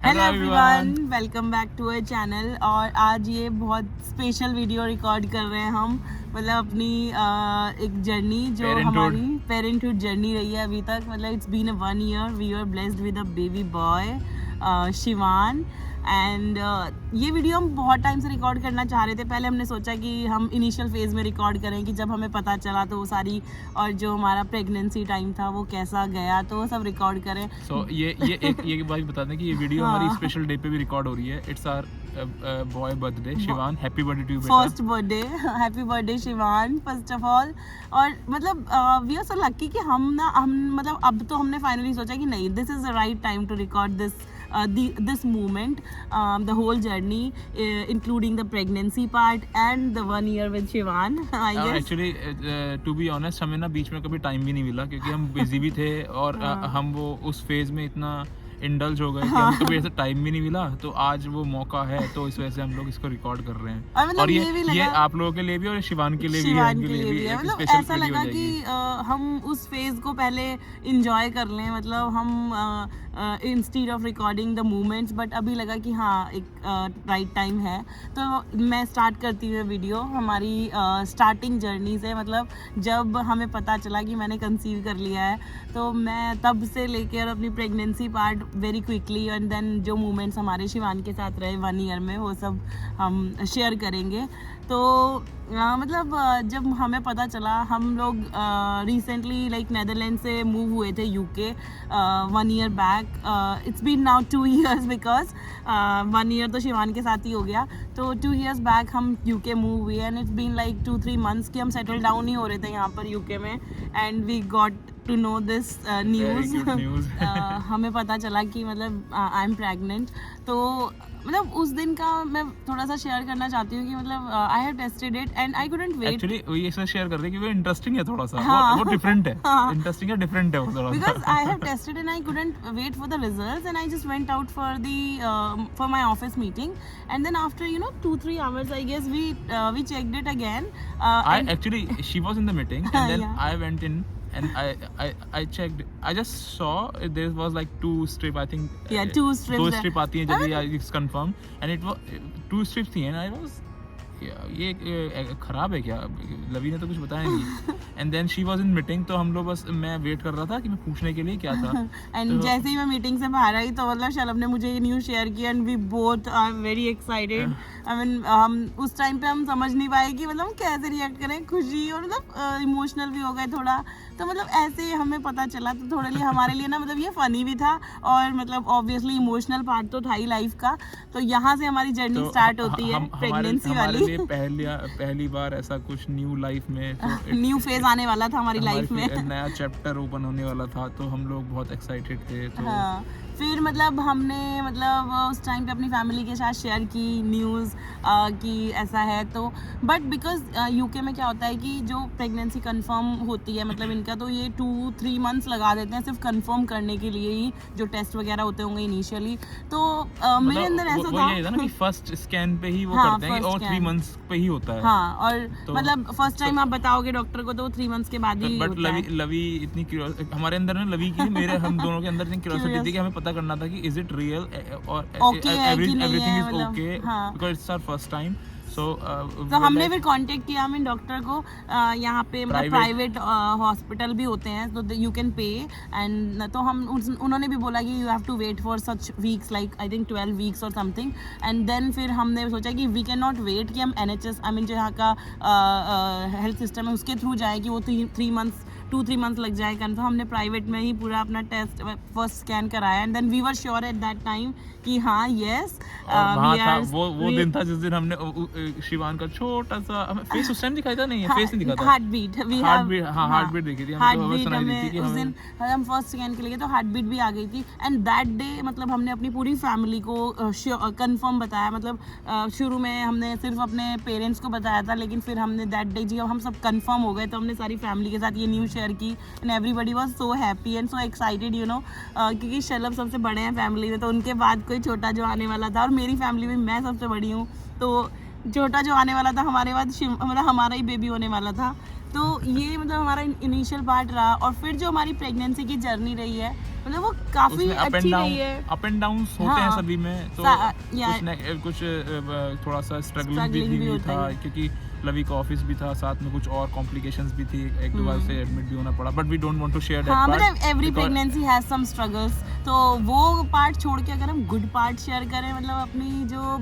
Hello everyone, welcome back to our channel. और आज ये बहुत स्पेशल वीडियो रिकॉर्ड कर रहे हैं हम, मतलब अपनी एक जर्नी जो हमारी पेरेंटहुड जर्नी रही है अभी तक। मतलब it's been 1 year, we are blessed with a baby boy Shivaan. And ये वीडियो हम बहुत टाइम से रिकॉर्ड करना चाह रहे थे। पहले हमने सोचा कि हम इनिशियल फेज़ में रिकॉर्ड करें, कि जब हमें पता चला तो वो सारी, और जो हमारा प्रेगनेंसी टाइम था वो कैसा गया, तो वो सब रिकॉर्ड करें। ये बात बता दें कि ये वीडियो हमारी स्पेशल डे पे भी रिकॉर्ड हो रही है। It's our boy birthday Shivan. Happy birthday to you बेटा। First birthday, happy birthday Shivan first of all. और मतलब वी आर सो लकी कि हम मतलब अब तो हमने फाइनली सोचा कि नहीं, this is the right time to record this moment, the whole journey, including the pregnancy part and the 1 year with Shivan. I guess actually to be honest, हमें ना बीच में कभी टाइम भी नहीं मिला क्योंकि हम बिजी भी थे और हम वो उस फेज में इतना इंडल्ज हो गए कि हमें कभी ऐसा टाइम भी नहीं मिला। तो आज वो मौका है, तो इस वजह से हम लोग इसको रिकॉर्ड कर रहे हैं। और ये आप लोगों के लिए भी और शिवान के लिए भी है। मतलब ऐसा लगा कि हम उस फेज को पहले इंजॉय कर लें, मतलब हम instead of recording the moments. But अभी लगा कि हाँ, एक राइट टाइम है। तो मैं स्टार्ट करती हूँ वीडियो हमारी स्टार्टिंग जर्नी से। मतलब जब हमें पता चला कि मैंने कंसीव कर लिया है, तो मैं तब से लेकर अपनी pregnancy part very quickly, and then जो मोमेंट्स हमारे शिवान के साथ रहे 1 year में, वो सब हम शेयर करेंगे। तो मतलब जब हमें पता चला, हम लोग रिसेंटली लाइक नेदरलैंड से मूव हुए थे UK 1 year back. It's been now 2 years because 1 year तो शिवान के साथ ही हो गया। तो 2 years बैक हम यूके मूव हुए, and it's been like 2-3 months कि हम सेटल डाउन ही हो रहे थे यहाँ पर यूके में। And we got to know this news. हमें पता चला कि मतलब आई एम प्रेग्नेंट। तो मतलब उस दिन का मैं थोड़ा सा शेयर करना चाहती हूँ कि मतलब I have tested it and I couldn't wait. Actually ये इसलिए शेयर कर रहे हैं क्योंकि वो इंटरेस्टिंग है थोड़ा सा। हाँ, वो डिफरेंट है। हाँ, इंटरेस्टिंग है, डिफरेंट है वो थोड़ा सा। Because I have tested and I couldn't wait for the results, and I just went out for my office meeting, and then after 2-3 hours I guess we checked it again. Actually she was in the meeting and then I went in and I checked. I just saw there was like 2 strip, I think. Yeah, 2 strips. 2 strip आती हैं जब ये it's confirmed and it was 2 strips थी and I was ये खराब है क्या? लवी ने तो कुछ बताया नहीं। And then she was in meeting, तो हम लोग बस मैं वेट कर रहा था कि मैं पूछने के लिए क्या था। एंड तो जैसे ही मैं मीटिंग से बाहर आई, तो मतलब शलभ ने मुझे ये न्यूज़ शेयर किया, and we both are very excited. I mean हम उस टाइम पे हम समझ नहीं पाए कि मतलब कैसे रिएक्ट करें, खुशी और मतलब इमोशनल भी हो गए थोड़ा। तो मतलब ऐसे हमें पता चला, तो थोड़े लिए हमारे लिए ना मतलब ये फनी भी था, और मतलब ऑब्वियसली इमोशनल पार्ट तो था ही लाइफ का। तो यहाँ से हमारी जर्नी स्टार्ट होती है प्रेगनेंसी वाली। पहली बार ऐसा कुछ न्यू लाइफ में, न्यू फेज आने वाला था हमारी लाइफ में, नया चैप्टर ओपन होने वाला था, तो हम लोग बहुत एक्साइटेड थे। तो हाँ, फिर मतलब हमने मतलब उस टाइम पे अपनी फैमिली के साथ शेयर की न्यूज़ कि ऐसा है। तो बट बिकॉज यूके में क्या होता है कि जो प्रेगनेंसी कंफर्म होती है, मतलब इनका तो ये 2-3 months लगा देते हैं सिर्फ कंफर्म करने के लिए ही, जो टेस्ट वगैरह होते होंगे इनिशियली। तो मेरे अंदर ऐसा था ये था ना कि फर्स्ट स्कैन पे ही वो करते हैं और 3 months पे ही होता है। हाँ, और तो, मतलब फर्स्ट टाइम आप बताओगे डॉक्टर को तो 3 months के बाद ही होता है। लवी इतनी हमारे अंदर ना, लवी की मेरे हम दोनों के अंदर इतनी क्यूरियोसिटी थी कि हमें पता करना था कि इज इट रियल और everything is okay because it's our first time. तो हमने फिर कांटेक्ट किया हमें डॉक्टर को। यहाँ पे मतलब प्राइवेट हॉस्पिटल भी होते हैं, तो यू कैन पे। एंड तो हम उन्होंने भी बोला कि you have to wait for such weeks, like I think 12 weeks और समथिंग। एंड देन फिर हमने सोचा कि वी कैन नॉट वेट कि हम NHS, आई मीन जो यहाँ का हेल्थ सिस्टम है उसके थ्रू जाए, कि वो 2-3 months लग जाए कंफर्म। हमने प्राइवेट में ही पूरा अपना टेस्ट फर्स्ट स्कैन कराया, and then we were sure at that time कि हाँ यस वो दिन था जिस दिन हमने शिवान का छोटा सा फेस उस टाइम दिखाया था। नहीं, फेस नहीं दिखा था, हार्ट बीट देखी थी। उस दिन हम फर्स्ट स्कैन के लिए, तो हार्ट बीट भी आ गई थी। एंड दैट डे मतलब हमने अपनी पूरी फैमिली को कंफर्म बताया। मतलब शुरू में हमने सिर्फ अपने पेरेंट्स को बताया था, लेकिन फिर हमने दैट डे जब हम सब कंफर्म हो गए, तो हमने सारी फैमिली के साथ ये न्यूज़ शेयर की, and everybody was so happy and so excited, क्योंकि शलभ सबसे बड़े हैं फैमिली में, तो उनके बाद कोई छोटा जो आने वाला था, और मेरी फैमिली में मैं सबसे बड़ी हूँ, तो छोटा जो आने वाला था हमारे बाद मतलब हमारा ही बेबी होने वाला था। तो ये मतलब हमारा इनिशियल पार्ट रहा, और फिर जो हमारी प्रेगनेंसी की जर्नी रही है मतलब वो काफी उसमें अच्छी रही है। अप एंड डाउन्स होते हैं हाँ, सभी में, तो कुछ थोड़ा सा स्ट्रगलिंग भी होता था, है। क्योंकि लवी का ऑफिस भी था, साथ में कुछ और कॉम्प्लिकेशंस भी थी, एक दो बार से एडमिट भी होना पड़ा, but we don't want to share that हाँ पार्ट। मतलब every pregnancy has some struggles, तो वो पार्ट छोड़ के अगर हम गुड पार्ट शेयर करें मतलब अपनी जो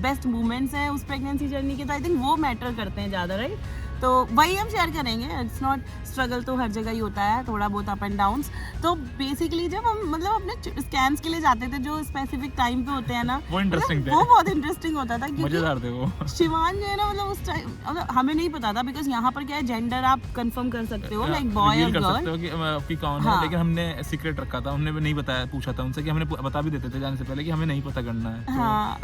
बेस्ट मोमेंट्स हैं उस प्रेगनेंसी जर्नी के, तो आई थिंक वो मैटर करते हैं ज़्यादा, राइट? तो वही हम शेयर करेंगे। इट्स नॉट स्ट्रगल, तो हर जगह ही होता है थोड़ा बहुत अप एंड डाउन्स। तो बेसिकली जब हम मतलब अपने स्कैन्स के लिए जाते थे जो स्पेसिफिक टाइम पे होते हैं ना, वो इंटरेस्टिंग थे, वो बहुत इंटरेस्टिंग होता था, क्योंकि मजेदार थे वो। शिवान जो है ना मतलब उस टाइम मतलब हमें नहीं पता था, बिकॉज यहाँ पर क्या है, जेंडर आप कंफर्म कर सकते हो, लाइक बॉय और कर सकते गर्ल। हो कि आपकी कौन हाँ। है, लेकिन हमने सीक्रेट रखा था, हमने नहीं बताया, पूछा था उनसे कि हमने बता भी देते थे जाने से पहले कि हमें नहीं पता करना है। हाँ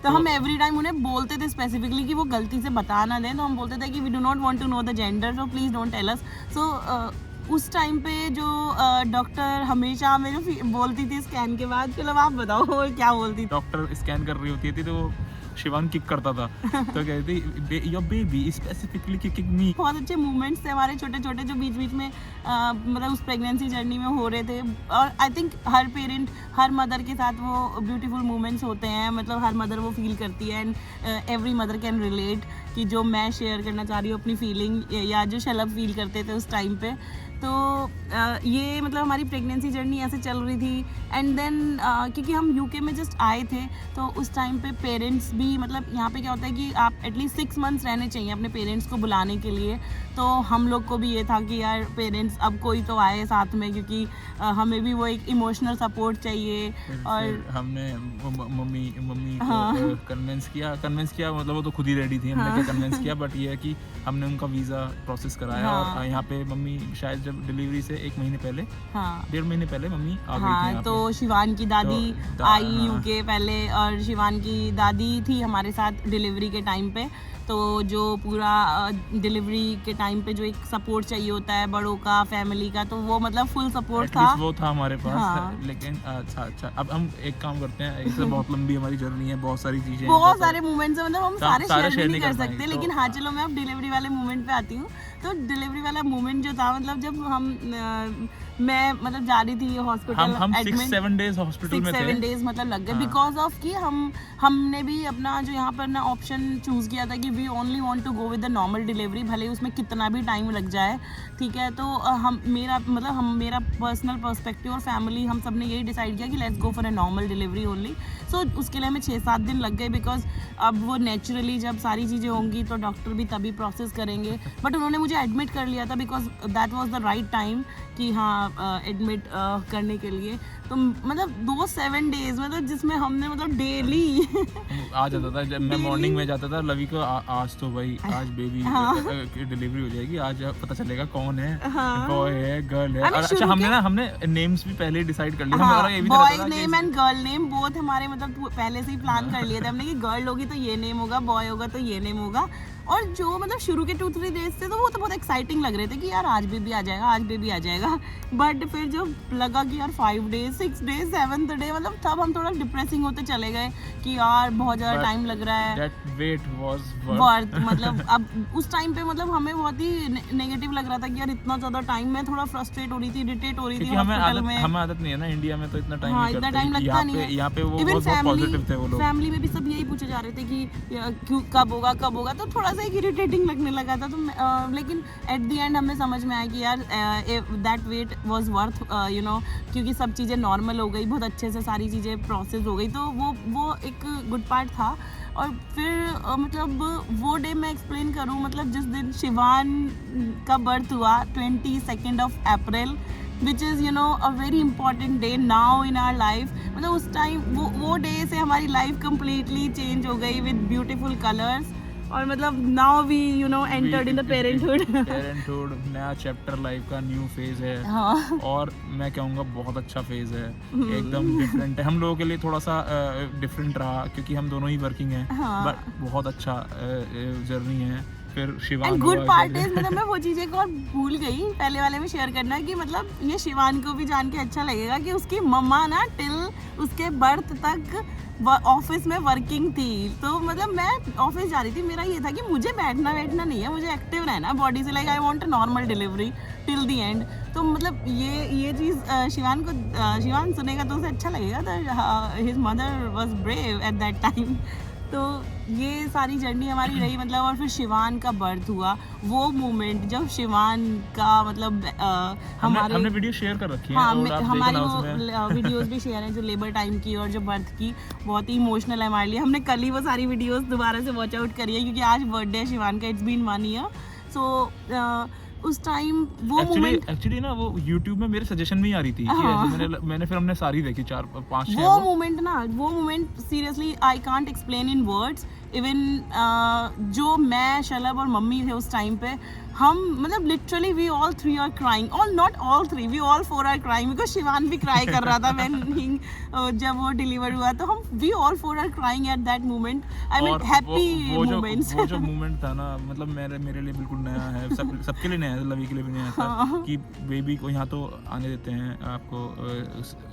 तो हम एवरी टाइम उन्हें बोलते थे स्पेसिफिकली कि वो गलती से बता ना दें, तो हम बोलते थे कि we do not want to know the gender, so please don't tell us. So उस टाइम पे जो डॉक्टर हमेशा हमें जो बोलती थी स्कैन के बाद, चलो आप बताओ वो क्या बोलती थी? डॉक्टर स्कैन कर रही होती थी तो शिवान किक करता था, तो कहती थी योर बेबी स्पेसिफिकली किकिंग मी। बहुत अच्छे मूवमेंट्स थे हमारे छोटे छोटे जो बीच बीच में मतलब उस प्रेगनेंसी जर्नी में हो रहे थे, और I think her parent her mother के साथ वो ब्यूटीफुल मूवमेंट्स होते हैं, मतलब हर मदर वो फील करती है, and every mother can relate कि जो मैं शेयर करना चाह रही हूँ अपनी फीलिंग, या जो शलभ फील करते थे उस टाइम पे। तो ये मतलब हमारी प्रेगनेंसी जर्नी ऐसे चल रही थी, एंड देन क्योंकि हम यूके में जस्ट आए थे, तो उस टाइम पे पेरेंट्स भी मतलब यहाँ पे क्या होता है कि आप एटलीस्ट 6 मंथ्स रहने चाहिए अपने पेरेंट्स को बुलाने के लिए। तो हम लोग को भी ये था कि यार पेरेंट्स अब कोई तो आए साथ में, क्योंकि हमें भी वो एक इमोशनल सपोर्ट चाहिए। और हमने मम्मी को हाँ। कन्विंस किया मतलब वो तो खुद ही रेडी थी, हमने क्या कन्विंस किया, बट ये है कि हमने उनका वीज़ा प्रोसेस कराया। हाँ। और यहाँ पे मम्मी शायद जब डिलीवरी से 1 महीने पहले, हाँ 1.5 महीने पहले मम्मी आ गई थी हाँ, यहाँ तो पे। शिवान की दादी तो आई हाँ। यूके पहले, और शिवान की दादी थी हमारे साथ डिलीवरी के टाइम पे। तो जो पूरा डिलीवरी के टाइम पे जो एक सपोर्ट चाहिए होता है बड़ों का, फैमिली का, तो वो मतलब फुल सपोर्ट At था। least वो था हमारे पास। हाँ। लेकिन अच्छा अब हम एक काम करते हैं, इससे बहुत लंबी हमारी जर्नी है, बहुत सारी चीजें हैं, बहुत सारे मूवमेंट्स हैं, मतलब हम सारे सारे शेयर share नहीं कर सकते, पाएंगे, लेकिन तो हाँ चलो मैं अब डिलीवरी वाले मोमेंट पे आती हूँ। तो डिलीवरी वाला मोमेंट जो था मतलब जब मैं मतलब जा रही थी हॉस्पिटल, हम 6-7 डेज हॉस्पिटल में थे। 6-7 डेज मतलब लग गए, हाँ। बिकॉज ऑफ कि हमने भी अपना जो यहाँ पर ना ऑप्शन चूज किया था कि we only want to go with the normal delivery, भले उसमें कितना भी टाइम लग जाए, ठीक है। तो मेरा पर्सनल पर्सपेक्टिव और फैमिली हम सब ने यही डिसाइड किया कि let's go for a normal delivery only. So उसके लिए हमें 6-7 दिन लग गए, बिकॉज अब वो नेचुरली जब सारी चीज़ें होंगी तो डॉक्टर भी तभी प्रोसेस करेंगे, बट उन्होंने मुझे एडमिट कर लिया था because that was the right time कि हाँ एडमिट करने के लिए। तो मतलब 7 डेज मतलब जिसमें हमने मतलब डेली आ जाता था, जब मैं मॉर्निंग में जाता था लवी को आज तो भाई आज बेबी हाँ। डिलीवरी हो जाएगी, आज पता चलेगा कौन है, हाँ। बॉय है गर्ल है। I mean, और अच्छा शुरू हमने नेम्स भी पहले डिसाइड कर लिए, हाँ, हमारा ये भी रहता बॉयज था name and girl name both हमारे मतलब पहले से ही प्लान कर लिए थे हमने कि गर्ल होगी तो ये नेम होगा, बॉय होगा तो ये नेम होगा। और जो मतलब शुरू के 2-3 डेज थे तो वो तो बहुत एक्साइटिंग लग रहे थे कि यार आज बेबी आ जाएगा, आज बेबी आ जाएगा। बट फिर जो लगा कि यार 5 डेज 6 डेज 7th डे मतलब तब हम थोड़ा डिप्रेसिंग होते चले गए कि यार बहुत ज़्यादा टाइम लग रहा है। That wait was वर्थ मतलब अब उस टाइम पे मतलब हमें बहुत ही नेगेटिव लग रहा था कि यार इतना ज़्यादा टाइम, मैं थोड़ा फ्रस्ट्रेट हो रही थी, इरिटेट हो रही थी हॉस्पिटल में। हमें आदत नहीं है ना, इंडिया में तो इतना टाइम हाँ नहीं इतना करते। टाइम लगता नहीं है। यहाँ पे वो Even बहुत पॉजिटिव थे वो लोग। फैमिली में भी सब यही पूछे जा रहे थे कि क्यों कब होगा, तो थोड़ा सा एक इरिटेटिंग लगने लगा था। तो लेकिन एट द एंड हमें समझ में आया कि यार that wait was worth you know, क्योंकि सब चीज़ें नॉर्मल हो गई, बहुत अच्छे से सारी चीज़ें प्रोसेस हो गई, तो वो एक गुड पार्ट था। और फिर मतलब वो डे मैं एक्सप्लेन करूँ, मतलब जिस दिन शिवान का बर्थ हुआ 22 April, which is you know a very important day now in our life. मतलब उस टाइम वो डे से हमारी लाइफ कम्प्लीटली चेंज हो गई विद ब्यूटीफुल कलर्स, और मतलब now we you know entered in the parenthood. नया चैप्टर लाइफ का, न्यू फेज है। हाँ। और मैं कहूँगा बहुत अच्छा फेज है, एकदम डिफरेंट है। हम लोगों के लिए थोड़ा सा डिफरेंट रहा क्योंकि हम दोनों ही वर्किंग हैं, हाँ। बट बहुत अच्छा जर्नी है। फिर Shivaan and good part is मतलब मैं वो चीज़ें को और भूल गई पहले वाले में शेयर करना, कि मतलब ये शिवान को भी जान के अच्छा लगेगा कि उसकी मम्मा ना टिल उसके बर्थ तक ऑफिस में वर्किंग थी, तो मतलब मैं ऑफिस जा रही थी, मेरा ये था कि मुझे बैठना नहीं है, मुझे एक्टिव रहना बॉडी से, like I want a normal delivery till the end. तो मतलब ये चीज़ शिवान सुनेगा तो उसे अच्छा लगेगा, तो his mother was brave eight that time. तो ये सारी जर्नी हमारी रही मतलब। और फिर शिवान का बर्थ हुआ, वो मोमेंट जब शिवान का मतलब हमने वीडियो शेयर कर रखी है, हाँ, और आप हमारी देखना वो उसमें। वीडियोस भी शेयर हैं जो लेबर टाइम की और जो बर्थ की, बहुत ही इमोशनल है हमारे लिए। हमने कल ही वो सारी वीडियोस दोबारा से वॉच आउट करी है क्योंकि आज बर्थडे है शिवान का, इट्स बीन 1 ईयर। सो उस टाइम वो मोमेंट एक्चुअली ना वो YouTube में मेरे सजेशन में ही आ रही थी कि हाँ। ऐसे मैंने फिर हमने सारी देखी 4-5-6 वो moment seriously I can't explain in words. Even जो मैं, शलभ और मम्मी थे उस टाइम पे, हम मतलब literally we all 3 are crying, और not all 3, we all 4 are crying, because Shivan भी क्राई कर रहा था व्हेन जब वो डिलीवर हुआ, तो हम we all 4 are crying at that moment. I mean happy moments. वो जो मोमेंट था ना, मतलब मेरे लिए बिल्कुल नया है, सबके लिए नया है, लवी के लिए भी नया था कि बेबी को यहाँ तो आने देते हैं आपको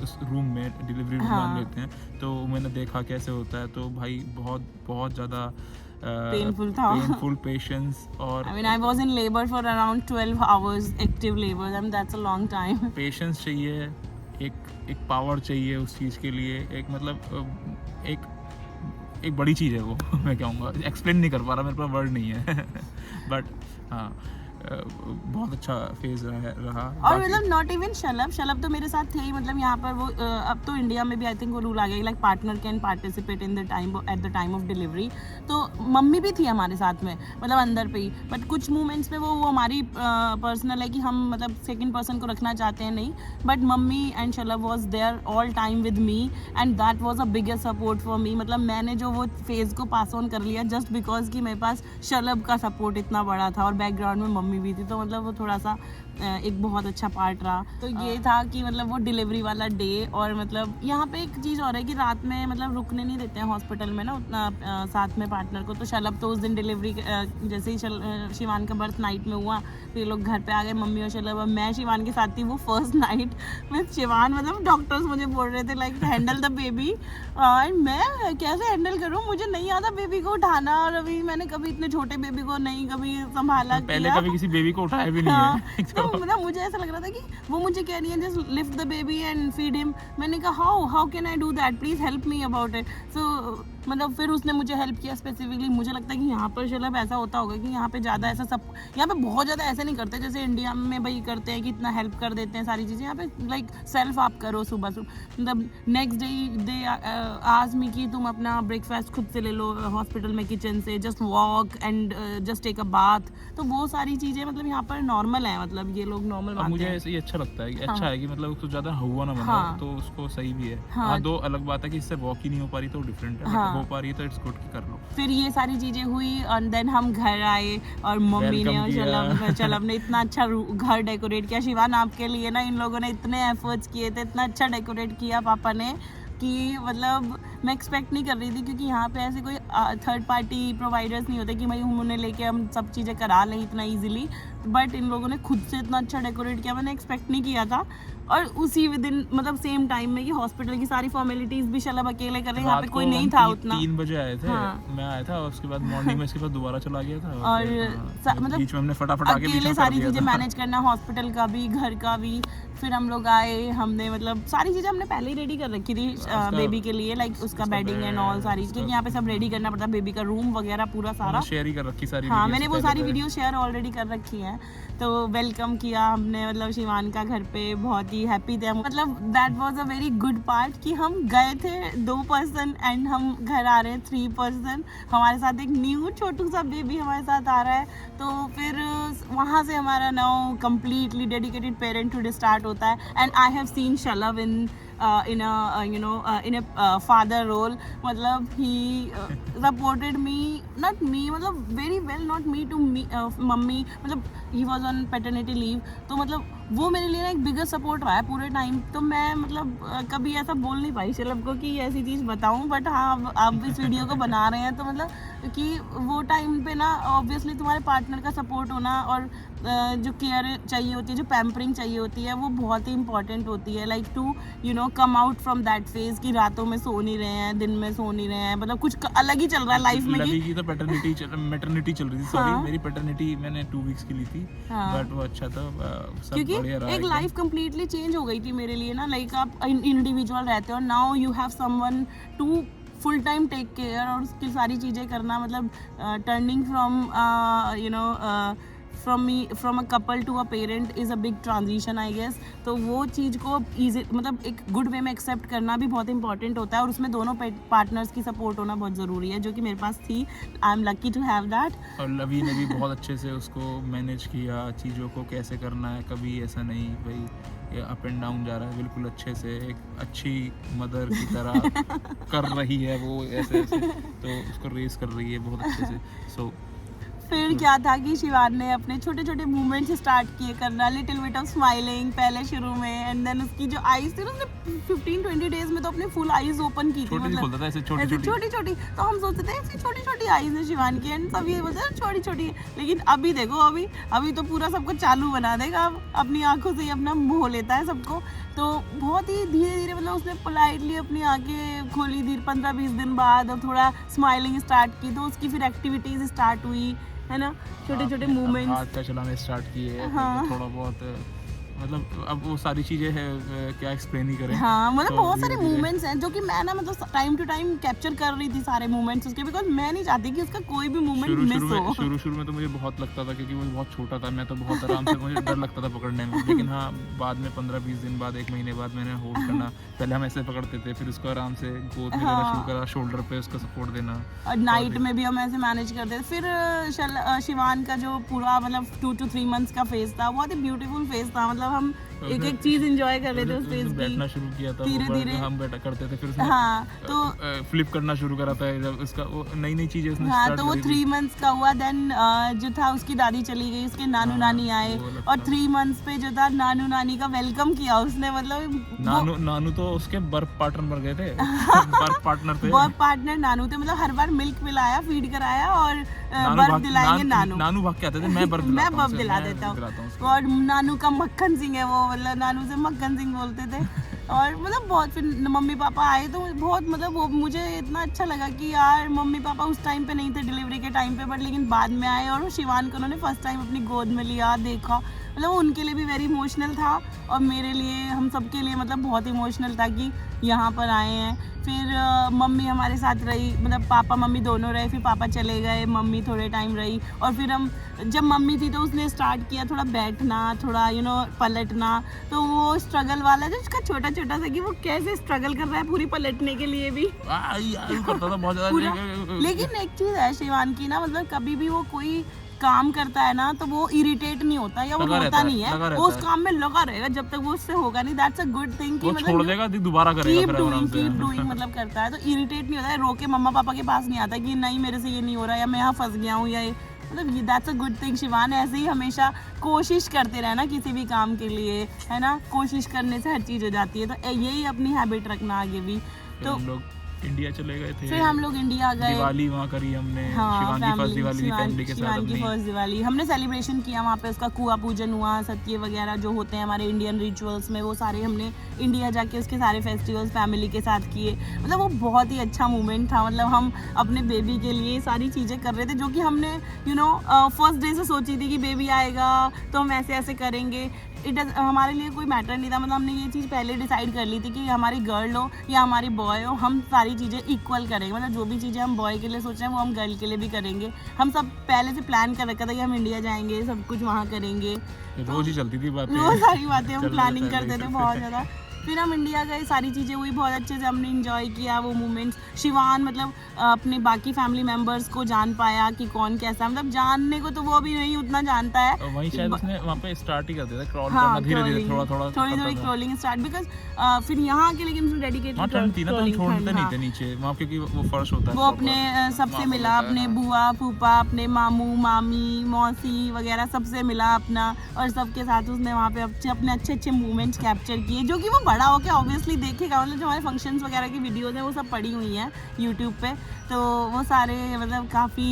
उस रूम में, डिलीवरी रूम में आने देते हैं, तो मैंने देखा कैसे होता है, तो भाई बहुत ज़्यादा पेनफुल था, पेनफुल, पेशेंस, और I mean I was in labor for around 12 hours, active labor, I mean that's a long time. Patience चाहिए, एक पावर चाहिए उस चीज़ के लिए, एक मतलब एक बड़ी चीज़ है वो। मैं कहूँगा, एक्सप्लेन नहीं कर पा रहा, मेरे पास वर्ड नहीं है। बट हाँ, बहुत अच्छा फेज रहा। और मतलब नॉट इवन शलभ तो मेरे साथ थे ही, मतलब यहाँ पर वो अब तो इंडिया में भी आई थिंक वो रूल आ गया, like partner can participate in the time at the time of delivery. तो मम्मी भी थी हमारे साथ में, मतलब अंदर पे ही, बट कुछ मोमेंट्स में वो हमारी पर्सनल है कि हम मतलब सेकंड पर्सन को रखना चाहते हैं नहीं, but mummy and Shalabh was there all time with me, and that was a biggest support for me. मतलब मैंने जो वो फेज को पास ऑन कर लिया जस्ट बिकॉज कि मेरे पास शलभ का सपोर्ट इतना बड़ा था और बैकग्राउंड में मम्मी भी थी, तो मतलब वो थोड़ा सा एक बहुत अच्छा पार्ट रहा। तो ये था कि मतलब वो डिलीवरी वाला डे। और मतलब यहाँ पे एक चीज़ और है कि रात में मतलब रुकने नहीं देते हैं हॉस्पिटल में ना उतना साथ में पार्टनर को। तो शलभ तो उस दिन डिलीवरी जैसे ही शिवान का बर्थ नाइट में हुआ, तो ये लोग घर पे आ गए, मम्मी और शलभ। मैं शिवान के साथ थी वो फर्स्ट नाइट में। शिवान मतलब डॉक्टर्स मुझे बोल रहे थे लाइक हैंडल द बेबी, और मैं कैसे हैंडल करूँ, मुझे नहीं आता बेबी को उठाना, और अभी मैंने कभी इतने छोटे बेबी को नहीं कभी संभाला, पहले कभी किसी बेबी को उठाया भी नहीं है। तो मतलब मुझे ऐसा लग रहा था कि वो मुझे कह रही है just lift the baby and feed him. मैंने कहा how can I do that, please help me about it. So मतलब फिर उसने मुझे हेल्प किया स्पेसिफिकली। मुझे लगता है कि यहाँ पर शलभ ऐसा होता होगा कि यहाँ पे ज़्यादा ऐसा सब, यहाँ पे बहुत ज़्यादा ऐसे नहीं करते जैसे इंडिया में भाई करते हैं कि इतना हेल्प कर देते हैं सारी चीज़ें। यहाँ पे लाइक सेल्फ आप करो सुबह मतलब नेक्स्ट डे दे आज मी कि तुम अपना ब्रेकफास्ट खुद से ले लो हॉस्पिटल में किचन से, just walk and just take a bath. तो वो सारी चीज़ें मतलब यहाँ पर नॉर्मल है, मतलब ये लोग नॉर्मल मानते हैं। मुझे ऐसे ही अच्छा लगता है कि अच्छा है कि मतलब उसको ज़्यादा हुआ ना बना, तो उसको सही भी है। हाँ, दो अलग बात है कि इससे वॉक ही नहीं हो पा रही तो डिफरेंट है, हो पा रही है तो इट्स गुड कि कर लो। फिर ये सारी चीज़ें हुई और देन हम घर आए और मम्मी ने और शलभ ने इतना अच्छा घर डेकोरेट किया। शिवान आपके लिए ना इन लोगों ने इतने एफर्ट्स किए थे, इतना अच्छा डेकोरेट किया पापा ने कि मतलब मैं एक्सपेक्ट नहीं कर रही थी, क्योंकि यहाँ पे ऐसे कोई थर्ड पार्टी प्रोवाइडर्स नहीं होते कि भाई हम उन्हें लेके हम सब चीज़ें करा लें इतना इजीली। बट इन लोगों ने खुद से इतना अच्छा डेकोरेट किया, मैंने एक्सपेक्ट नहीं किया था। और उसी विदिन मतलब सेम टाइम में कि हॉस्पिटल की सारी फॉर्मेलिटीज भी शलभ अकेले कर रहे हैं, यहाँ पे कोई नहीं था उतना। 3 बजे आए थे, मैं आया था, और उसके बाद मॉर्निंग में इसके बाद दोबारा चला गया था, और मतलब बीच में हमने फटाफट आके अकेले सारी चीज़ें मैनेज करना, हॉस्पिटल का भी घर का भी। फिर हम लोग आए, हमने मतलब सारी चीज़ें हमने पहले ही रेडी कर रखी थी बेबी के लिए, लाइक उसका बेडिंग एंड ऑल सारी, क्योंकि यहाँ पे सब रेडी करना पड़ता है, बेबी का रूम वगैरह पूरा सारा शेयर ही कर रखी सारी। हाँ, मैंने वो सारी वीडियो शेयर ऑलरेडी कर रखी है। तो वेलकम किया हमने मतलब शिवान का घर पे, बहुत ही हैप्पी थे मतलब that was a very good part कि हम गए थे 2 पर्सन एंड हम घर आ रहे हैं 3 पर्सन। हमारे साथ एक न्यू छोटू सा बेबी हमारे साथ आ रहा है। तो फिर वहाँ से हमारा now completely dedicated parenthood start होता है। And I have seen Shalabh in a father role, मतलब he supported me, not me मतलब very well, not me to me, mummy मतलब he was on paternity leave, तो मतलब वो मेरे लिए ना एक बिगर सपोर्ट रहा है पूरे टाइम। तो मैं मतलब कभी ऐसा बोल नहीं पाई शलभ को कि ऐसी चीज़ बताऊं, बट हाँ अब इस वीडियो को बना रहे हैं तो मतलब कि वो टाइम पे ना ऑब्वियसली तुम्हारे पार्टनर का सपोर्ट होना और जो केयर चाहिए होती है, जो पैम्परिंग चाहिए होती है, वो बहुत ही इंपॉर्टेंट होती है, like to come out from that phase कि रातों में सो नहीं रहे हैं, दिन में सो नहीं रहे हैं, मतलब कुछ अलग ही चल रहा है लाइफ में लवी कि की तो मैटरनिटी चल रही थी, सॉरी हाँ। मेरी पैटर्निटी मैंने 2 वीक्स की ली थी, हाँ। बट वो अच्छा था, सब क्योंकि बढ़िया रहा एक एकदम। लाइफ कंप्लीटली चेंज हो गई थी मेरे लिए ना, लाइक आप इंडिविजुअल रहते हो, now you have someone to full time take care और उसकी सारी चीज़ें करना, मतलब turning from you know from a couple to a parent is a big transition I guess. तो वो चीज़ को ईजी, मतलब एक गुड वे में एक्सेप्ट करना भी बहुत इंपॉर्टेंट होता है, और उसमें दोनों पार्टनर्स की सपोर्ट होना बहुत ज़रूरी है, जो कि मेरे पास थी। I am lucky to have that. और लवी ने भी बहुत अच्छे से उसको मैनेज किया, चीज़ों को कैसे करना है, कभी ऐसा नहीं भाई ये अप एंड डाउन जा रहा है, बिल्कुल अच्छे से एक अच्छी मदर की तरह कर रही है वो, ऐसे ऐसे तो उसको रेस कर रही है बहुत अच्छे से। सो फिर क्या था कि शिवान ने अपने छोटे छोटे मूवमेंट्स स्टार्ट किए करना, लिटिल बिट ऑफ स्माइलिंग पहले शुरू में, एंड देन उसकी जो आईज थी ना, उसने 15-20 डेज में तो अपनी फुल आईज ओपन की थी, छोटी मतलब खोलता था ऐसे छोटी छोटी। छोटी छोटी। तो हम सोचते थे ऐसी छोटी छोटी आईज है शिवान की, एंड सब ये बोलते हैं छोटी छोटी, लेकिन अभी देखो अभी तो पूरा सबको चालू बना देगा, अब अपनी आंखों से ही अपना मोह लेता है सबको। तो बहुत ही धीरे धीरे, मतलब उसने पोलाइटली अपनी आंखें खोली थी 15-20 दिन बाद, और थोड़ा स्माइलिंग स्टार्ट की, तो उसकी फिर एक्टिविटीज स्टार्ट हुई, है ना, छोटे छोटे मूवमेंट्स। हाथ का चलाने स्टार्ट किए, हाँ। थोड़ा बहुत, मतलब अब वो सारी चीज़ें हैं, क्या एक्सप्लेन ही करें। हाँ, मतलब तो बहुत सारे धीरे-धीरे- मूवमेंट्स हैं जो कि मैं ना, मतलब टाइम टू टाइम कैप्चर कर रही थी सारे मूवमेंट्स उसके, बिकॉज मैं नहीं चाहती कि उसका कोई भी मूवमेंट मिस हो। शुरू में तो मुझे बहुत लगता था, क्योंकि वो बहुत छोटा था, मैं तो बहुत आराम से, मुझे डर लगता था पकड़ने में, लेकिन हाँ बाद में 15-20 दिन बाद, 1 महीने बाद मैंने होल्ड करना, पहले हम ऐसे पकड़ते थे, फिर उसको आराम से गोद में लेना शुरू करा, शोल्डर पे उसका सपोर्ट देना। और नाइट में भी हम ऐसे मैनेज करते थे। फिर शिवान का जो पूरा, मतलब 2 to 3 मंथ्स का फेज था, बहुत ही ब्यूटीफुल फेज था, मतलब हम एक एक चीज एंजॉय कर रहे थे उस फेज की। बैठना शुरू किया था, धीरे-धीरे। हम बैठा करते थे, फिर उसने हाँ, तो फ्लिप करना शुरू करा था, जब उसका वो नई चीजें उसने हाँ, स्टार्ट तो वो करी 3 थी। मंथ्स का हुआ, देन जो था उसकी दादी चली गई, उसके नानू हाँ, नानी आए, वो अलग और था। 3 मंथ्स पे जो था नानू नानी का वेलकम किया उसने, मतलब नानू तो उसके बर्फ पार्टनर बन गए थे, बर्फ पार्टनर थे। वर्क पार्टनर नानू थे, मतलब हर बार मिल्क पिलाया, फीड कराया, और नानू बर्फ भाग- दिलाएंगे नान- नानू। नानू भाग के आते थे, मैं बर्फ दिलाता हूँ बर्फ उसे, दिला मैं देता दिलाता हूँ हूँ, उसको। और नानू का मक्खन सिंह है वो, मतलब नानू से मक्खन सिंह बोलते थे। और मतलब बहुत, फिर मम्मी पापा आए तो बहुत, मतलब वो मुझे इतना अच्छा लगा कि यार मम्मी पापा उस टाइम पे नहीं थे डिलीवरी के टाइम पे, बट लेकिन बाद में आए, और शिवान को उन्होंने फर्स्ट टाइम अपनी गोद में लिया, देखा, मतलब वो उनके लिए भी वेरी इमोशनल था, और मेरे लिए, हम सबके लिए मतलब बहुत इमोशनल था कि यहाँ पर आए हैं। फिर मम्मी हमारे साथ रही, मतलब पापा मम्मी दोनों रहे, फिर पापा चले गए, मम्मी थोड़े टाइम रही, और फिर हम, जब मम्मी थी तो उसने स्टार्ट किया थोड़ा बैठना, थोड़ा पलटना, तो वो स्ट्रगल वाला जो उसका छोटा छोटा सा, कि वो कैसे स्ट्रगल कर रहा है पूरी पलटने के लिए भी करता था बहुत पूरा। ज्यादा। लेकिन एक चीज है शिवान की ना, मतलब कभी भी वो कोई काम करता है ना, तो वो इरिटेट नहीं होता, या वो लगा रोता रहता है, नहीं लगा है, रहता वो उस है। काम में लगा रहेगा जब तक वो उससे होगा नहीं। दैट्स अ गुड थिंग कि वो छोड़ देगा, फिर दोबारा करेगा, फिर आराम से। कीप डूइंग मतलब करता है, तो इरिटेट नहीं होता है, रो के मम्मा पापा के पास नहीं आता कि नहीं मेरे से ये नहीं हो रहा, या मैं यहाँ फंस गया हूँ, या मतलब that's a good thing. Shivaan ऐसे ही हमेशा कोशिश करते रहना किसी भी काम के लिए, है ना, कोशिश करने से हर चीज़ हो जाती है, तो यही अपनी हैबिट रखना आगे भी। फिर हम लोग इंडिया चले गए थे, फिर हम लोग इंडिया गए, दिवाली वहाँ करी हमने। हाँ, शिवान की फर्स्ट दिवाली थी फैमिली के साथ शिवान की अपनी। फर्स्ट दिवाली हमने सेलिब्रेशन किया वहाँ पे, उसका कुआ पूजन हुआ, सत्य वगैरह जो होते हैं हमारे इंडियन रिचुअल्स में, वो सारे हमने इंडिया जाके उसके सारे फेस्टिवल्स फैमिली के साथ किए। मतलब वो बहुत ही अच्छा मोमेंट था, मतलब हम अपने बेबी के लिए सारी चीज़ें कर रहे थे, जो कि हमने फर्स्ट डे से सोची थी कि बेबी आएगा तो हम ऐसे ऐसे करेंगे। हमारे लिए कोई मैटर नहीं था, मतलब हमने ये चीज़ पहले डिसाइड कर ली थी कि हमारी गर्ल हो या हमारी बॉय हो, हम सारी चीज़ें इक्वल करेंगे, मतलब जो भी चीज़ें हम बॉय के लिए सोच रहे हैं वो हम गर्ल के लिए भी करेंगे। हम सब पहले से प्लान कर रखा था कि हम इंडिया जाएंगे, सब कुछ वहाँ करेंगे, रोज ही चलती थी बातें, वो सारी बातें हम चलने से प्लानिंग पहले ही करते थे सब बहुत कुछ। ज़्यादा। फिर हम इंडिया गए, सारी चीज़ें हुई, बहुत अच्छे से हमने इंजॉय किया वो मोमेंट्स। शिवान मतलब अपने बाकी फैमिली मेम्बर्स को जान पाया कि कौन कैसा, मतलब जानने को तो वो अभी नहीं उतना जानता है, और वहीं शायद उसने वहाँ पे स्टार्ट ही कर दिया था क्रॉल हाँ, करना, धीरे धीरे थोड़ा थोड़ा थोड़ी क्रॉलिंग स्टार्ट, बिकॉज फिर यहाँ के लेकिन उसने डेडिकेटेड वहाँ ठंड थी ना, तो हम छोड़ते नहीं थे नीचे वहाँ, क्योंकि वो फर्श होता है। वो अपने सबसे मिला, अपने बुआ फूफा, अपने मामू मामी मौसी वगैरह सबसे मिला अपना, और सबके साथ उसने वहाँ पे अपने अच्छे अच्छे मूवमेंट्स कैप्चर किए, जो कि वो बड़ा होकर ऑब्वियसली देखेगा, मतलब जो हमारे फंक्शंस वगैरह की वीडियोज़ हैं वो सब पड़ी हुई हैं यूट्यूब पे, तो वो सारे मतलब काफ़ी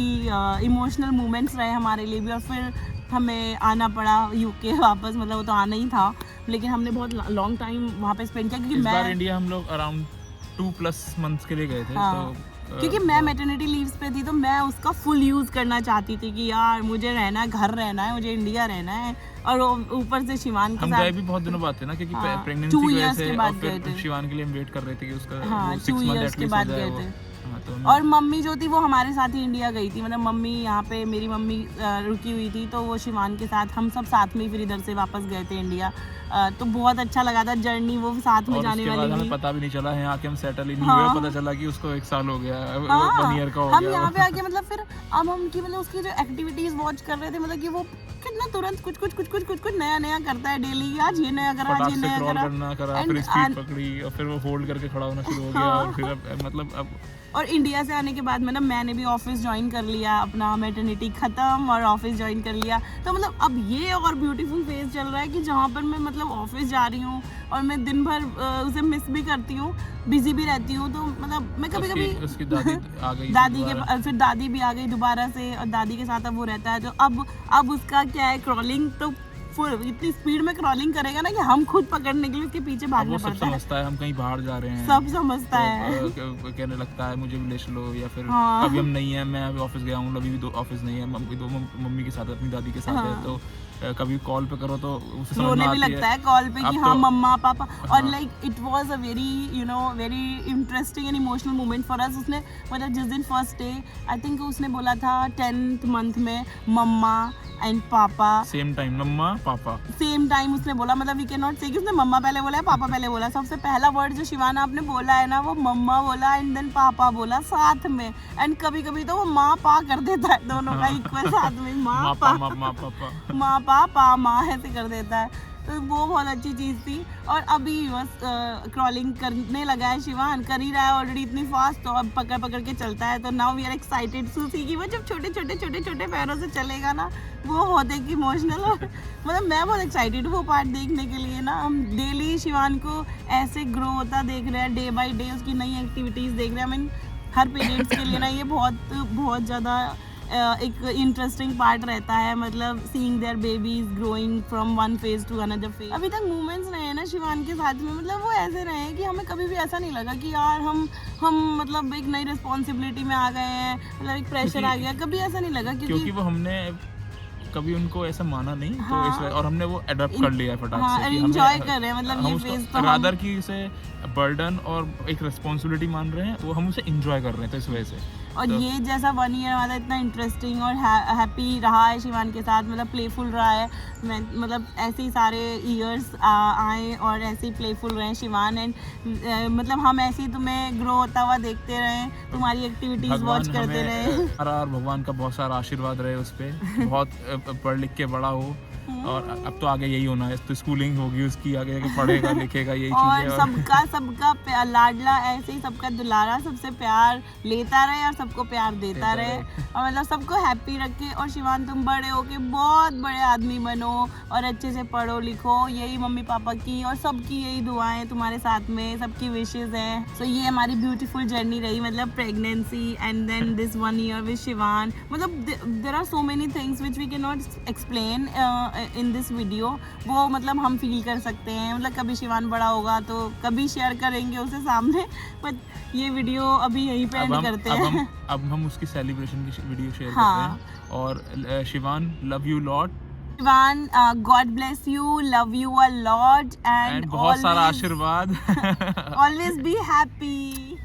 इमोशनल मोमेंट्स रहे हमारे लिए भी। और फिर हमें आना पड़ा यूके वापस, मतलब वो तो आना ही था, लेकिन हमने बहुत लॉन्ग टाइम वहाँ पे स्पेंड किया क्योंकि इस बार मैं इंडिया हम लोग अराउंड 2+ months के लिए गए थे। हाँ, तो क्योंकि मैं मैटरनिटी लीव्स पे थी तो मैं उसका फुल यूज़ करना चाहती थी कि यार मुझे रहना है, घर रहना है, मुझे इंडिया रहना है। और ऊपर से शिवान के हम साथ गए भी बहुत दिनों बाद थे ना, क्योंकि हाँ, प्रेगनेंसी 2 की वजह years से, के और बाद गए फिर थे। शिवान के लिए हम वेट कर रहे थे कि उसका हाँ, वो 2 6 month years के एटलीस्ट हो बाद जाए गए वो। थे। हाँ, तो और मम्मी जो थी वो हमारे साथ ही इंडिया गई थी, मतलब मम्मी यहाँ पे, मेरी मम्मी रुकी हुई थी, तो वो शिवान के साथ हम सब साथ में ही फिर इधर से वापस गए थे इंडिया। तो बहुत अच्छा लगा था जर्नी, वो साथ में और जाने उसके बाद वाली हमें थी। पता भी नहीं चला, यहाँ आके हम सेटल ही नहीं हाँ। हुए, पता चला कि उसको 1 साल हो गया, 1 हाँ, year का हो हम गया यहाँ पे वो। आके मतलब फिर अब हम की मतलब उसकी जो एक्टिविटीज वॉच कर रहे थे, मतलब कि वो कितना तुरंत कुछ नया नया करता है डेली, आज ये नया करा, आज फटाक ये से नया क्रॉल करा। करना करा, And फिर स्पीड पकड़ी, और फिर वो होल्ड करके खड़ा होना शुरू हो गया, हाँ। और फिर अब मतलब अब और इंडिया से आने के बाद मतलब मैंने भी ऑफिस ज्वाइन कर लिया, अपना मैटरनिटी ख़त्म और ऑफिस ज्वाइन कर लिया, तो मतलब अब ये और ब्यूटीफुल फेज चल रहा है कि जहाँ पर मैं मतलब ऑफिस जा रही हूँ और मैं दिन भर उसे मिस भी करती हूँ, बिजी भी रहती हूँ, तो मतलब मैं कभी कभी उसकी दादी आ गई दादी के दोबारा। फिर दादी भी आ गई दोबारा से, और दादी के साथ अब वो रहता है, तो अब उसका क्या है, क्रॉलिंग तो फुल इतनी स्पीड में क्रॉलिंग करेगा ना कि हम खुद पकड़ने के लिए उसके पीछे अब भागना वो सब पड़ता है। समझता है हम कहीं बाहर जा रहे हैं, सब समझता तो, है। कहने लगता है मुझे भी ले चलो, या फिर हाँ। अभी हम नहीं है, मैं अभी ऑफिस गया हूँ, अभी भी ऑफिस नहीं है, मम्मी के साथ, अपनी दादी के साथ है, हाँ। तो कभी कॉल पे करो तो उसे समझ में रोने भी आती लगता है कॉल पे अब कि तो- हाँ मम्मा पापा। और हाँ। Like it was a very interesting and emotional moment for us. उसने मतलब जिस दिन फर्स्ट डे आई थिंक उसने बोला था 10th month में मम्मा एंड पापा, सेम टाइम मम्मा पापा। सेम टाइम उसने बोला, मतलब वी कैन नॉट से कि उसने मम्मा पहले बोला है पापा पहले बोला। सबसे पहला वर्ड जो शिवाना आपने बोला है ना, वो मम्मा बोला एंड देन पापा बोला साथ में, एंड कभी कभी तो वो माँ पा कर देता है, दोनों का इक्वल साथ में, माँ पा माँ पापा। माँ पा माँ ऐसे कर देता है, तो वो बहुत अच्छी चीज़ थी। और अभी बस क्रॉलिंग करने लगा है शिवान, कर ही रहा है ऑलरेडी इतनी फास्ट, तो अब पकड़ पकड़ के चलता है, तो now we are excited to see कि वो जब छोटे छोटे पैरों से चलेगा ना, वो बहुत एक इमोशनल मतलब मैं बहुत एक्साइटेड हूँ वो पार्ट देखने के लिए ना। हम डेली शिवान को ऐसे ग्रो होता देख रहे हैं, डे बाई डे उसकी नई एक्टिविटीज़ देख रहे हैं। आई मीन हर पेरेंट्स के लिए ना ये बहुत ज़्यादा एक इंटरेस्टिंग पार्ट रहता है, मतलब seeing there babies growing from one phase two another phase. अभी तक मोमेंट्स रहे हैं ना शिवान के साथ में, मतलब वो ऐसे रहे हैं कि हमें कभी भी ऐसा नहीं लगा कि यार हम मतलब एक नई रिस्पॉन्सिबिलिटी में आ गए हैं, मतलब एक प्रेशर आ गया, कभी ऐसा नहीं लगा, क्योंकि वो हमने कभी उनको ऐसा माना नहीं, हाँ, तो इसलिए, और हमने वो अडॉप्ट कर लिया है फटाक हाँ, से कि एंजॉय कर रहे हैं, मतलब हम ये उसको फेज तो रादर की उसे बर्डन और एक रिस्पॉन्सिबिलिटी मान रहे हैं, वो हम उसे एंजॉय कर रहे हैं, तो इस वजह से। और तो- ये जैसा 1 year वाला इतना इंटरेस्टिंग और हैप्पी रहा है शिवान के साथ, मतलब प्लेफुल रहा है। मैं मतलब ऐसे ही सारे ईयर्स आए और ऐसे ही प्लेफुल रहे शिवान, एंड मतलब हम ऐसे ही तुम्हें ग्रो होता हुआ देखते रहे, तुम्हारी एक्टिविटीज वॉच करते रहे। और भगवान का बहुत सारा आशीर्वाद रहे उस पे, बहुत पढ़ लिख के बड़ा हो, और अब तो आगे यही होना है, तो स्कूलिंग होगी उसकी, आगे जाके पढ़ेगा लिखेगा, यही चीज़ और सबका लाडला, ऐसे ही सबका दुलारा, सबसे प्यार लेता रहे और सबको प्यार देता रहे, और मतलब सबको हैप्पी रखे। और शिवान तुम बड़े हो के बहुत बड़े आदमी बनो और अच्छे से पढ़ो लिखो, यही मम्मी पापा की और सबकी यही दुआएं तुम्हारे साथ में, सबकी विशेस हैं। सो ये हमारी ब्यूटीफुल जर्नी रही, मतलब pregnancy and then this 1 year with Shivan. मतलब there are so many things which we can not explain in this video, वो मतलब हम फील कर सकते हैं, मतलब कभी शिवान बड़ा होगा तो कभी शेयर करेंगे उसे सामने, बट ये वीडियो अभी यहीं पे एंड करते हैं। अब हम उसकी सेलिब्रेशन की वीडियो शेयर हाँ। करते हैं, और Shivaan love you lot, Shivaan God bless you, love you a lot, and बहुत सारा आशीर्वाद। always be happy.